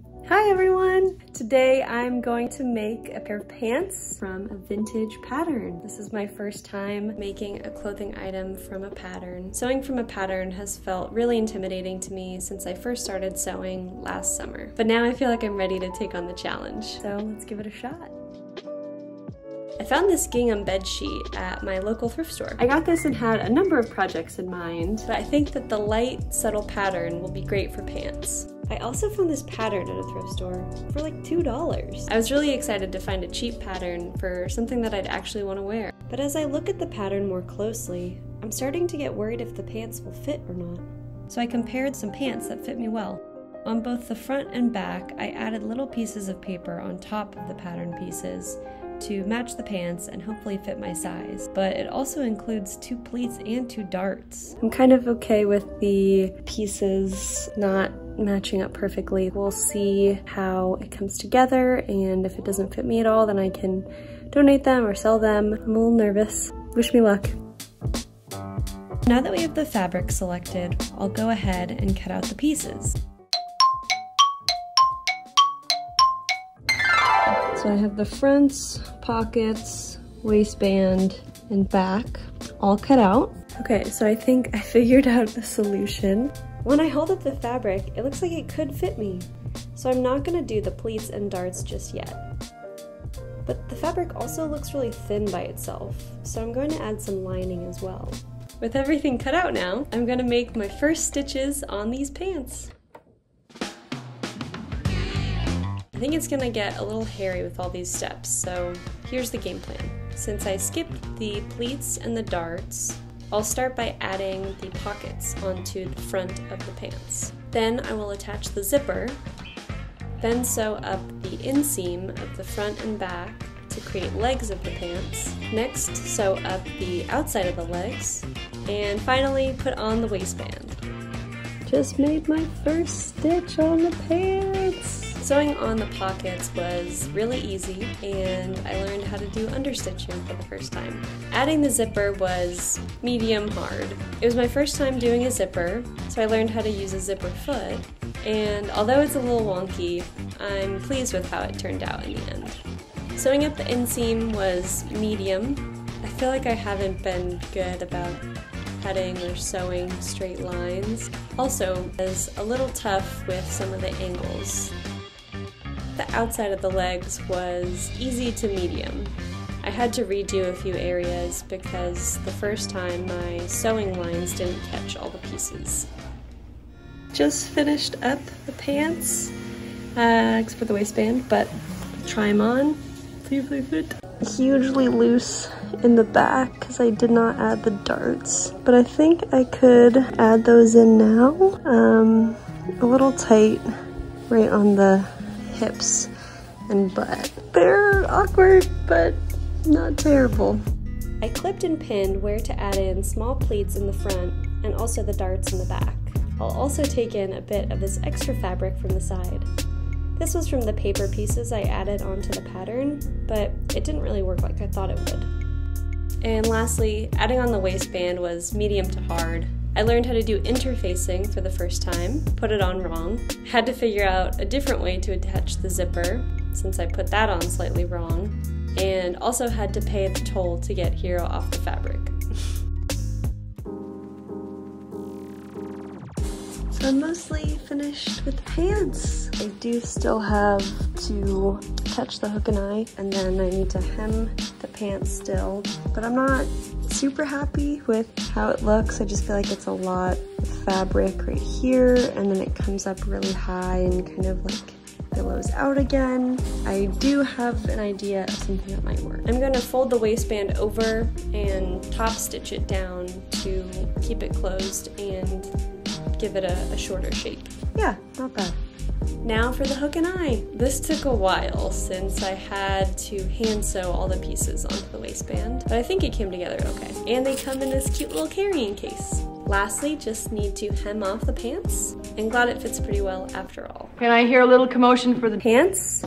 Hi everyone! Today I'm going to make a pair of pants from a vintage pattern. This is my first time making a clothing item from a pattern. Sewing from a pattern has felt really intimidating to me since I first started sewing last summer. But now I feel like I'm ready to take on the challenge. So let's give it a shot. I found this gingham bed sheet at my local thrift store. I got this and had a number of projects in mind, but I think that the light, subtle pattern will be great for pants. I also found this pattern at a thrift store for like $2. I was really excited to find a cheap pattern for something that I'd actually want to wear. But as I look at the pattern more closely, I'm starting to get worried if the pants will fit or not. So I compared some pants that fit me well. On both the front and back, I added little pieces of paper on top of the pattern pieces to match the pants and hopefully fit my size. But it also includes 2 pleats and 2 darts. I'm kind of okay with the pieces not matching up perfectly. We'll see how it comes together, and if it doesn't fit me at all, then I can donate them or sell them. I'm a little nervous. Wish me luck. Now that we have the fabric selected, I'll go ahead and cut out the pieces. So I have the fronts, pockets, waistband, and back all cut out. Okay, so I think I figured out the solution. When I hold up the fabric, it looks like it could fit me. So I'm not gonna do the pleats and darts just yet. But the fabric also looks really thin by itself, so I'm going to add some lining as well. With everything cut out now, I'm gonna make my first stitches on these pants. I think it's gonna get a little hairy with all these steps, so here's the game plan. Since I skipped the pleats and the darts, I'll start by adding the pockets onto the front of the pants. Then I will attach the zipper, then sew up the inseam of the front and back to create legs of the pants. Next, sew up the outside of the legs, and finally put on the waistband. Just made my first stitch on the pants! Sewing on the pockets was really easy, and I learned how to do understitching for the first time. Adding the zipper was medium hard. It was my first time doing a zipper, so I learned how to use a zipper foot, and although it's a little wonky, I'm pleased with how it turned out in the end. Sewing up the inseam was medium. I feel like I haven't been good about cutting or sewing straight lines. Also, it was a little tough with some of the angles. The outside of the legs was easy to medium. I had to redo a few areas because the first time my sewing lines didn't catch all the pieces. Just finished up the pants, except for the waistband, but try them on, see if they fit. Hugely loose in the back because I did not add the darts, but I think I could add those in now. A little tight right on the hips and butt. They're awkward, but not terrible. I clipped and pinned where to add in small pleats in the front and also the darts in the back. I'll also take in a bit of this extra fabric from the side. This was from the paper pieces I added onto the pattern, but it didn't really work like I thought it would. And lastly, adding on the waistband was medium to hard. I learned how to do interfacing for the first time, put it on wrong. Had to figure out a different way to attach the zipper, since I put that on slightly wrong, and also had to pay the toll to get Hero off the fabric. So I'm mostly finished with the pants. I do still have to attach the hook and eye, and then I need to hem the pants still, but I'm not super happy with how it looks. I just feel like it's a lot of fabric right here, and then it comes up really high and kind of like billows out again. I do have an idea of something that might work. I'm going to fold the waistband over and top stitch it down to keep it closed and give it a shorter shape. Yeah, not bad. Now for the hook and eye. This took a while since I had to hand sew all the pieces onto the waistband, but I think it came together okay. And they come in this cute little carrying case. Lastly, just need to hem off the pants, and glad it fits pretty well after all. Can I hear a little commotion for the pants?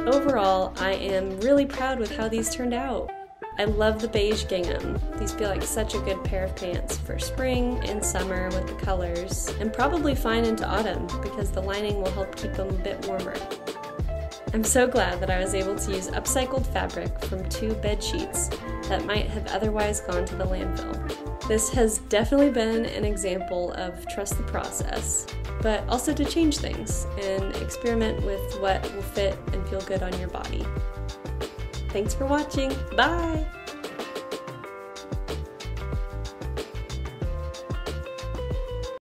Overall, I am really proud with how these turned out. I love the beige gingham. These feel like such a good pair of pants for spring and summer with the colors, and probably fine into autumn because the lining will help keep them a bit warmer. I'm so glad that I was able to use upcycled fabric from 2 bed sheets that might have otherwise gone to the landfill. This has definitely been an example of trust the process, but also to change things and experiment with what will fit and feel good on your body. Thanks for watching. Bye!